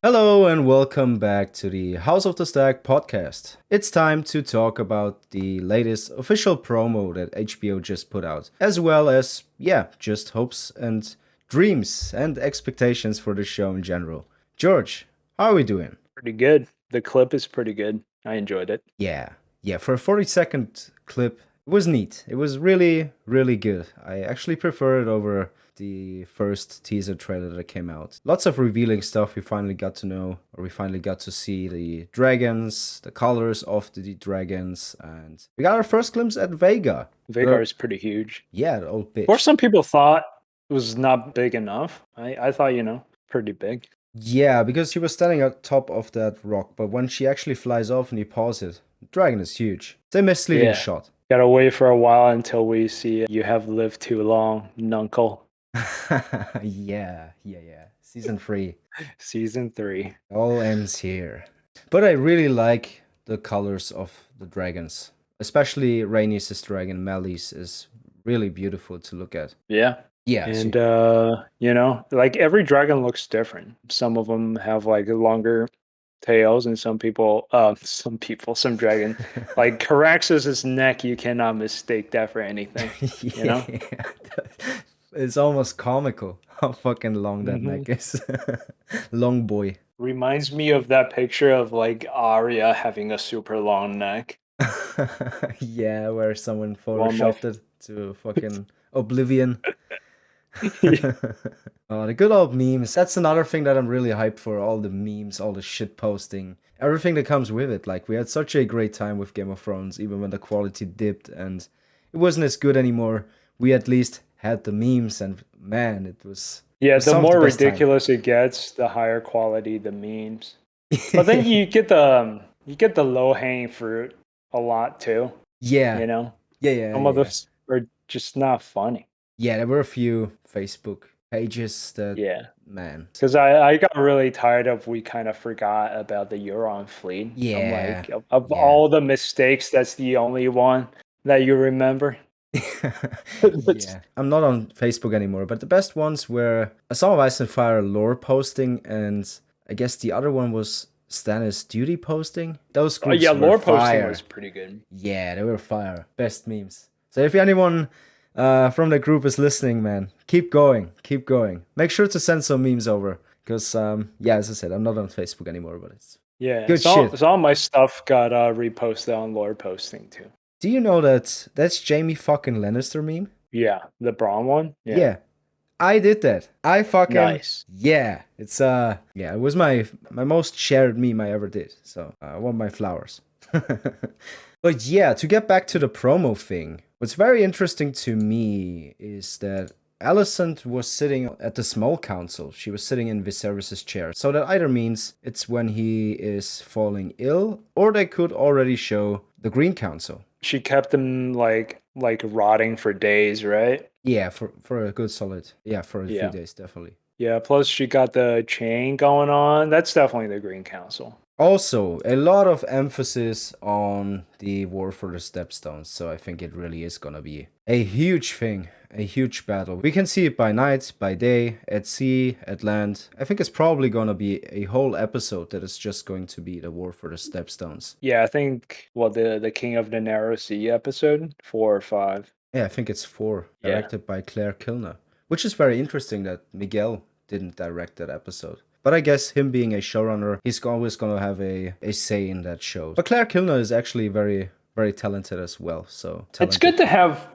Hello and welcome back to the House of the Stag podcast. It's time to talk about the latest official promo that HBO just put out, as well as, just hopes and dreams and expectations for the show in general. George, how are we doing? Pretty good. The clip is pretty good. I enjoyed it. Yeah, for a 40-second clip, it was neat. It was really, really good. I actually prefer it over the first teaser trailer that came out. Lots of revealing stuff. We finally got to know, or we finally got to see the dragons, the colors of the dragons, and we got our first glimpse at Vega. Vhagar is pretty huge. Yeah, the old bitch. Or some people thought it was not big enough. I thought, pretty big. Yeah, because she was standing on top of that rock, but when she actually flies off and you pause it, the dragon is huge. It's a misleading shot. Gotta wait for a while until we see You Have Lived Too Long, Nuncle. Yeah. Season 3. Season 3. All ends here. But I really like the colors of the dragons. Especially Rhaenys' dragon, Melis, is really beautiful to look at. Yeah. Yeah. And, like every dragon looks different. Some of them have like longer tails, and some dragon, like Caraxes' neck, you cannot mistake that for anything. Yeah. It's almost comical how fucking long that neck is. Long boy. Reminds me of that picture of like Arya having a super long neck. Yeah, where someone photoshopped it to fucking oblivion. Oh, the good old memes. That's another thing that I'm really hyped for. All the memes, all the shit posting, everything that comes with it. Like, we had such a great time with Game of Thrones, even when the quality dipped and it wasn't as good anymore. We at least had the memes, and man, it was. Yeah, was the some of more best time. ridiculous it gets, the higher quality the memes. But then you get the low hanging fruit a lot too. Yeah. You know, Yeah. some of those are just not funny. Yeah, there were a few Facebook pages that. Yeah. Man. Because I got really tired of we kind of forgot about the Euron fleet. Yeah. I'm like, of all the mistakes, that's the only one that you remember. Yeah. I'm not on Facebook anymore, but the best ones were a Song of Ice and Fire lore posting, and I guess the other one was Stannis duty posting. Those groups were lore fire. posting was pretty good. Yeah, they were fire. Best memes. So if anyone from the group is listening, man, keep going. Make sure to send some memes over, because as I said, I'm not on Facebook anymore, but it's good shit. So all my stuff got reposted on lore posting too. Do you know that that's Jaime fucking Lannister meme? Yeah, the Braun one. Yeah. I did that. I fucking nice. Yeah. It's it was my most shared meme I ever did. So I want my flowers. But yeah, to get back to the promo thing, what's very interesting to me is that Alicent was sitting at the small council. She was sitting in Viserys' chair. So that either means it's when he is falling ill, or they could already show the Green Council. She kept him like rotting for days, right? Yeah, for a good solid. Yeah, for a few days, definitely. Yeah, plus she got the chain going on. That's definitely the Green Council. Also, a lot of emphasis on the war for the Stepstones, so I think it really is gonna be a huge thing, a huge battle. We can see it by night, by day, at sea, at land. I think it's probably gonna be a whole episode that is just going to be the war for the Stepstones. Yeah, I think, the King of the Narrow Sea episode, 4 or 5. Yeah, I think it's 4, directed by Claire Kilner, which is very interesting that Miguel didn't direct that episode. But I guess him being a showrunner, he's always going to have a say in that show. But Claire Kilner is actually very, very talented as well. So talented. It's good to have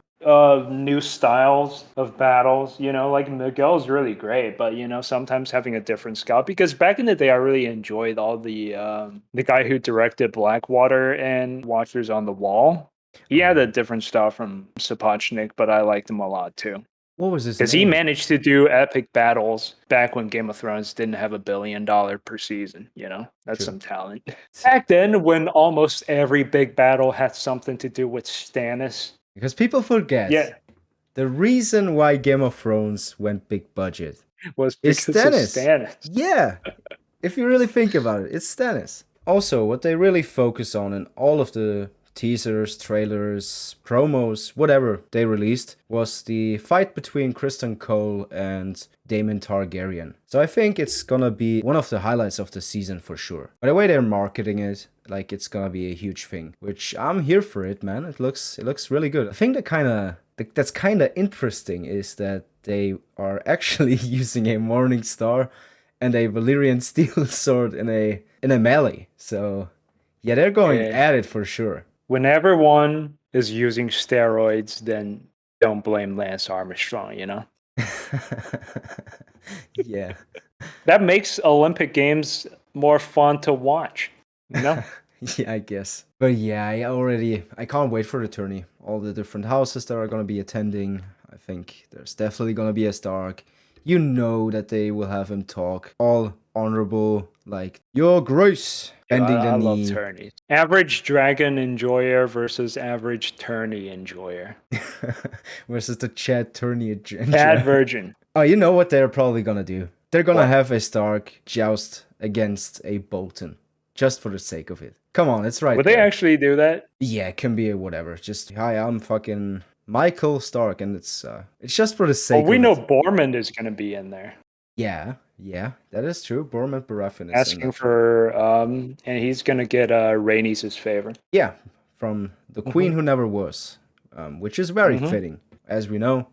new styles of battles. Like Miguel's really great, but sometimes having a different scout. Because back in the day, I really enjoyed all the guy who directed Blackwater and Watchers on the Wall. He had a different style from Sapochnik, but I liked him a lot too. What was his name? Because he managed to do epic battles back when Game of Thrones didn't have $1 billion per season. That's some talent. Back then, when almost every big battle had something to do with Stannis. Because people forget. Yeah. The reason why Game of Thrones went big budget was because of Stannis. Yeah. If you really think about it, it's Stannis. Also, what they really focus on in all of the teasers, trailers, promos, whatever they released, was the fight between Criston Cole and Daemon Targaryen. So I think it's gonna be one of the highlights of the season for sure. By the way they're marketing it, like it's gonna be a huge thing, which I'm here for it, man. It looks really good. I think that's kind of interesting is that they are actually using a Morning Star and a Valyrian steel sword in a melee. So yeah, they're going at it for sure. When everyone is using steroids, then don't blame Lance Armstrong, you know? Yeah. That makes Olympic Games more fun to watch, you know? Yeah, I guess. But yeah, I can't wait for the tourney. All the different houses that are going to be attending. I think there's definitely going to be a Stark. You know that they will have him talk all honorable, like, Your Grace, bending the I knee. love tourneys. Average dragon enjoyer versus average tourney enjoyer. Versus the Chad tourney enjoyer. Bad virgin. Oh, you know what they're probably going to do? They're going to have a Stark joust against a Bolton. Just for the sake of it. Come on, it's right. Would they actually do that? Yeah, it can be a whatever. Just, hi, I'm fucking Michael Stark, and it's just for the sake of it. We know Bormund is going to be in there. Yeah, that is true. Bormund Baratheon is asking for, and he's going to get Rhaenys' favor. Yeah, from the Queen Who Never Was, which is very fitting. As we know,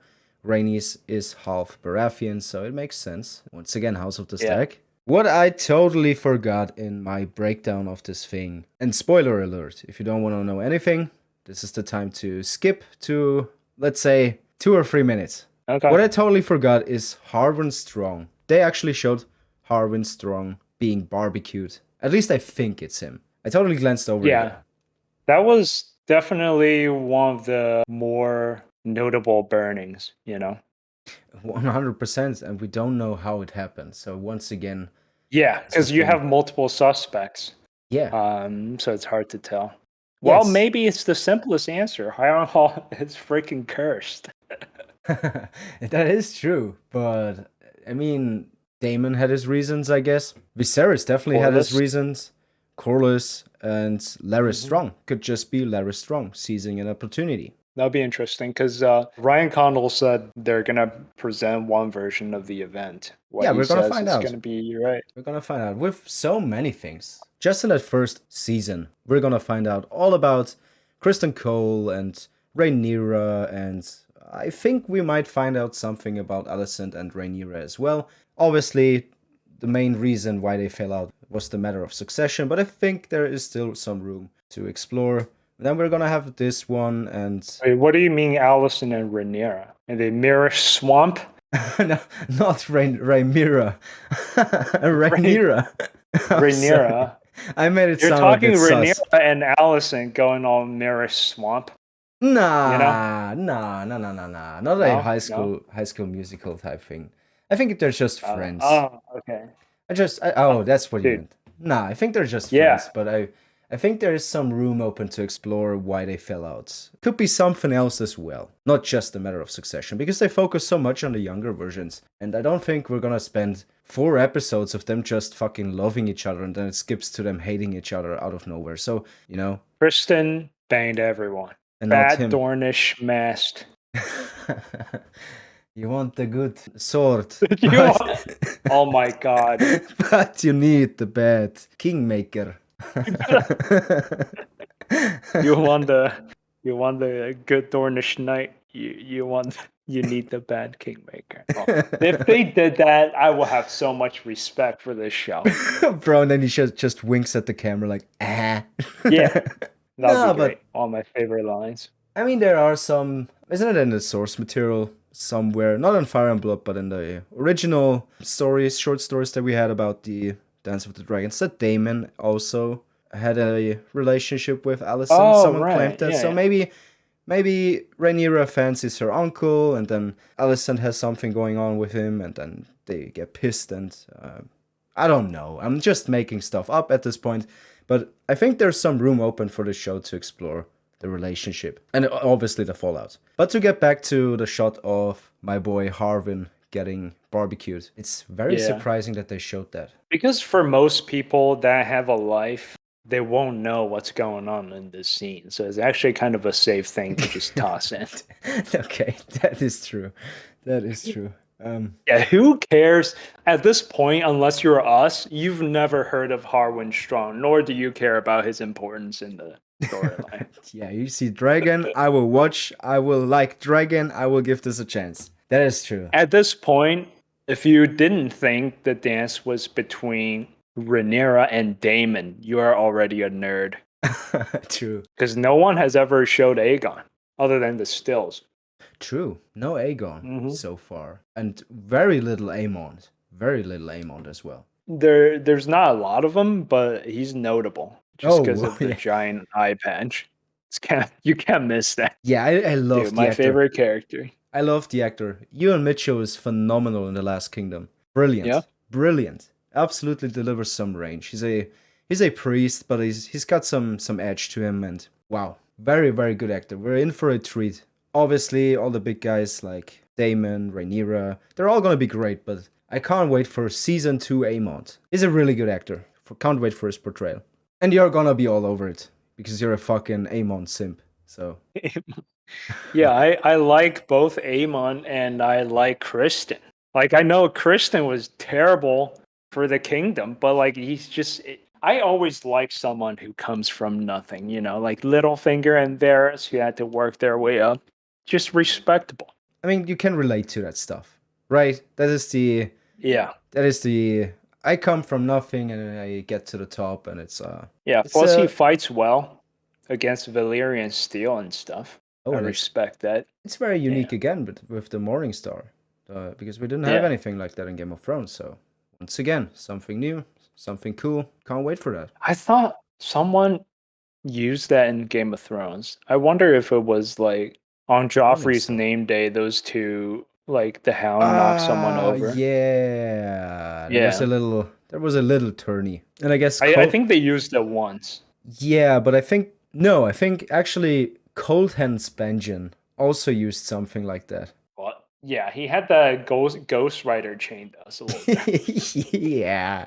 Rhaenys is half Baratheon, so it makes sense. Once again, House of the Stag. What I totally forgot in my breakdown of this thing, and spoiler alert, if you don't want to know anything, this is the time to skip to, let's say, 2 or 3 minutes. Okay. What I totally forgot is Harwin Strong. They actually showed Harwin Strong being barbecued. At least I think it's him. I totally glanced over it. Yeah, that was definitely one of the more notable burnings, you know? 100%, and we don't know how it happened. So once again, yeah, because you have multiple suspects. Yeah. So it's hard to tell. Well, maybe it's the simplest answer. Harrenhal is freaking cursed. That is true, but I mean, Daemon had his reasons, I guess. Viserys definitely had his reasons. Corlys and Larys Strong could just be Larys Strong seizing an opportunity. That'll be interesting because Ryan Condal said they're gonna present one version of the event. What we're gonna find out. It's gonna be right. We're gonna find out with so many things. Just in that first season, we're gonna find out all about Criston Cole and Rhaenyra, and I think we might find out something about Alicent and Rhaenyra as well. Obviously, the main reason why they fell out was the matter of succession, but I think there is still some room to explore. Then we're gonna have this one, and wait, what do you mean, Alicent and Rhaenyra? And the Mirror Swamp? No, not Rhaenyra. Rhaenyra. Rhaenyra. I made it You're sound talking a bit Rhaenyra sus. and Alicent going on Mirror Swamp. Nah, you know? nah. Not a high school musical type thing. I think they're just friends. Oh, okay. That's what you meant. Nah, I think they're just friends, but I think there is some room open to explore why they fell out. Could be something else as well, not just a matter of succession, because they focus so much on the younger versions. And I don't think we're gonna spend 4 episodes of them just fucking loving each other and then it skips to them hating each other out of nowhere. So, you know. Criston banged everyone. And Bad Dornish masked. You want the good sword. Oh my god. But you need the bad kingmaker. You want the good Dornish knight. You need the bad kingmaker. Oh, if they did that, I will have so much respect for this show. Bro, and then he just winks at the camera like, ah. Yeah. That'd be great. All my favorite lines. I mean, there are some, isn't it in the source material somewhere? Not in Fire and Blood, but in the original short stories that we had about the Dance of the Dragons, that Daemon also had a relationship with Alicent. Someone claimed that. So maybe Rhaenyra fancies her uncle, and then Alicent has something going on with him, and then they get pissed, and I don't know. I'm just making stuff up at this point, but I think there's some room open for the show to explore the relationship, and obviously the fallout. But to get back to the shot of my boy Harwin getting barbecued, it's very surprising that they showed that. Because for most people that have a life, they won't know what's going on in this scene. So it's actually kind of a safe thing to just toss in. Okay, that is true. That is true. Yeah, who cares at this point? Unless you're us, you've never heard of Harwin Strong, nor do you care about his importance in the storyline. Yeah, you see Dragon, I will watch, I will like Dragon, I will give this a chance. That is true. At this point, if you didn't think the dance was between Rhaenyra and Daemon, you are already a nerd. True. Because no one has ever showed Aegon other than the stills. True. No Aegon Mhm. so far. And very little Aemond. Very little Aemond as well. There's not a lot of them, but he's notable just Oh, because of the yeah. giant eye patch. You can't miss that. Yeah, I love Dude, the my actor. favorite character. I love the actor. Ewan Mitchell is phenomenal in The Last Kingdom. Brilliant. Yeah. Brilliant. Absolutely delivers some range. He's a priest, but he's got some edge to him, and wow. Very, very good actor. We're in for a treat. Obviously, all the big guys like Daemon, Rhaenyra, they're all gonna be great, but I can't wait for season 2 Aemond. He's a really good actor. Can't wait for his portrayal. And you're gonna be all over it, because you're a fucking Aemond simp. So Yeah, I like both Aemon and I like Criston. Like I know Criston was terrible for the kingdom, but like he's just I always like someone who comes from nothing, like Littlefinger and Varys who had to work their way up. Just respectable. I mean, you can relate to that stuff, right? That is the I come from nothing and I get to the top, and it's Yeah, it's plus he fights well against Valyrian steel and stuff. oh, I and respect that. it's very unique Yeah. again, but with the Morningstar, because we didn't have Yeah. anything like that in Game of Thrones. So once again, something new, something cool. Can't wait for that. I thought someone used that in Game of Thrones. I wonder if it was like on Joffrey's Morningstar. name day, those two, like the Hound knocked someone over. Yeah, Yeah. there was a little tourney, and I guess I think they used it once. yeah, but I think actually Cold Hands Benjen also used something like that. What? Yeah, he had the Ghost Rider chained us a little bit. Yeah.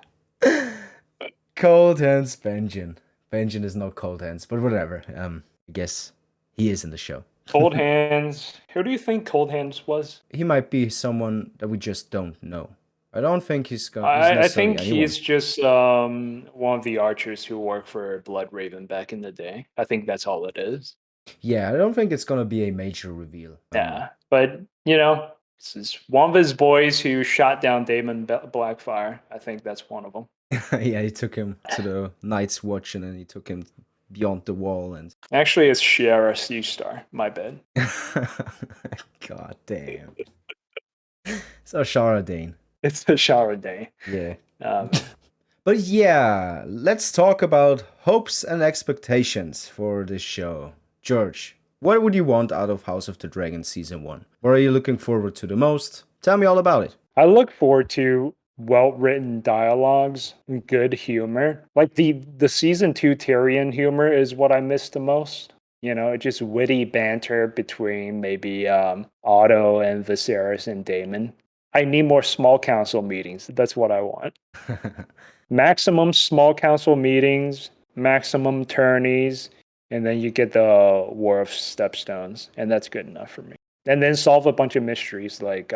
Cold Hands Benjen. Benjen is not Cold Hands, but whatever. I guess he is in the show. Cold Hands. Who do you think Cold Hands was? He might be someone that we just don't know. I don't think he's I necessarily think anyone. he's just one of the archers who worked for Bloodraven back in the day. I think that's all it is. Yeah, I don't think it's gonna be a major reveal. Yeah, but this is one of his boys who shot down Daemon Blackfire. I think that's one of them. Yeah, he took him to the Night's Watch, and then he took him beyond the wall, and Actually, it's Shiera Seastar. My bad. God damn. So Shara Dane. It's a shower day. Yeah. Um, But yeah, let's talk about hopes and expectations for this show. George, what would you want out of House of the Dragon Season 1? What are you looking forward to the most? Tell me all about it. I look forward to well-written dialogues, good humor. Like the season 2 Tyrion humor is what I miss the most. Just witty banter between maybe Otto and Viserys and Daemon. I need more small council meetings. That's what I want. Maximum small council meetings, maximum tourneys, and then you get the War of Stepstones, and that's good enough for me. And then solve a bunch of mysteries like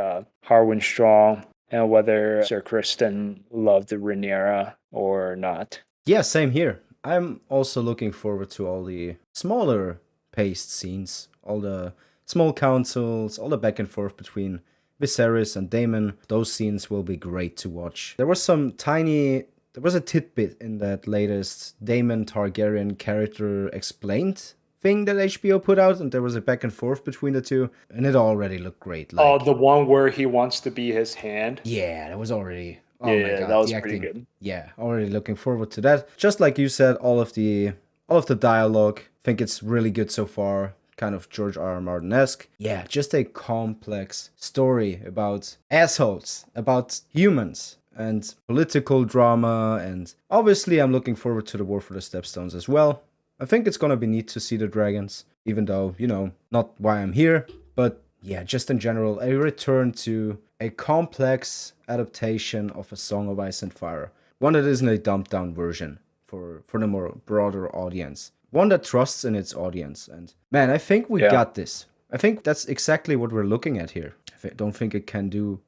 Harwin Strong and whether Sir Criston loved Rhaenyra or not. Yeah, same here. I'm also looking forward to all the smaller paced scenes, all the small councils, all the back and forth between Viserys and Daemon. Those scenes will be great to watch. There was a tidbit in that latest Daemon Targaryen character explained thing that HBO put out, and there was a back and forth between the two, and it already looked great. Oh, the one where he wants to be his hand. Yeah, that was already. Oh Yeah, my god, that was the pretty acting. good. Yeah, already looking forward to that. Just like you said, all of the dialogue, think it's really good so far. Kind of George R.R. Martin-esque. Yeah, just a complex story about assholes, about humans, and political drama. And obviously, I'm looking forward to the War for the Stepstones as well. I think it's gonna be neat to see the dragons, even though, not why I'm here, but yeah, just in general, a return to a complex adaptation of A Song of Ice and Fire. One that isn't a dumbed down version for the more broader audience. One that trusts in its audience. And man, I think we Yeah. got this. I think that's exactly what we're looking at here. I don't think it can do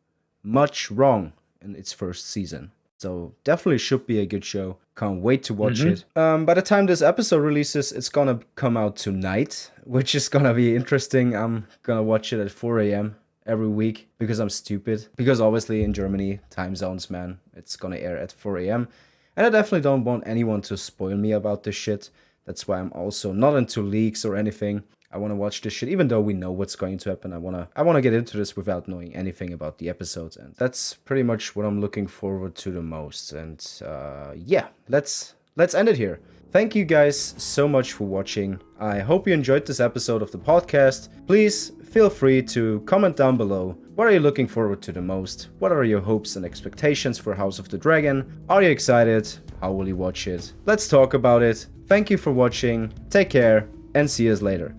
much wrong in its first season. So definitely should be a good show. Can't wait to watch it. By the time this episode releases, it's gonna come out tonight, which is gonna be interesting. I'm gonna watch it at 4 a.m. every week because I'm stupid. Because obviously in Germany, time zones, man, it's gonna air at 4 a.m. And I definitely don't want anyone to spoil me about this shit. That's why I'm also not into leaks or anything. I want to watch this shit, even though we know what's going to happen. I wanna get into this without knowing anything about the episodes, and that's pretty much what I'm looking forward to the most. And yeah, let's end it here. Thank you guys so much for watching. I hope you enjoyed this episode of the podcast. Please feel free to comment down below. What are you looking forward to the most? What are your hopes and expectations for House of the Dragon? Are you excited? How will you watch it? Let's talk about it. Thank you for watching. Take care and see us later.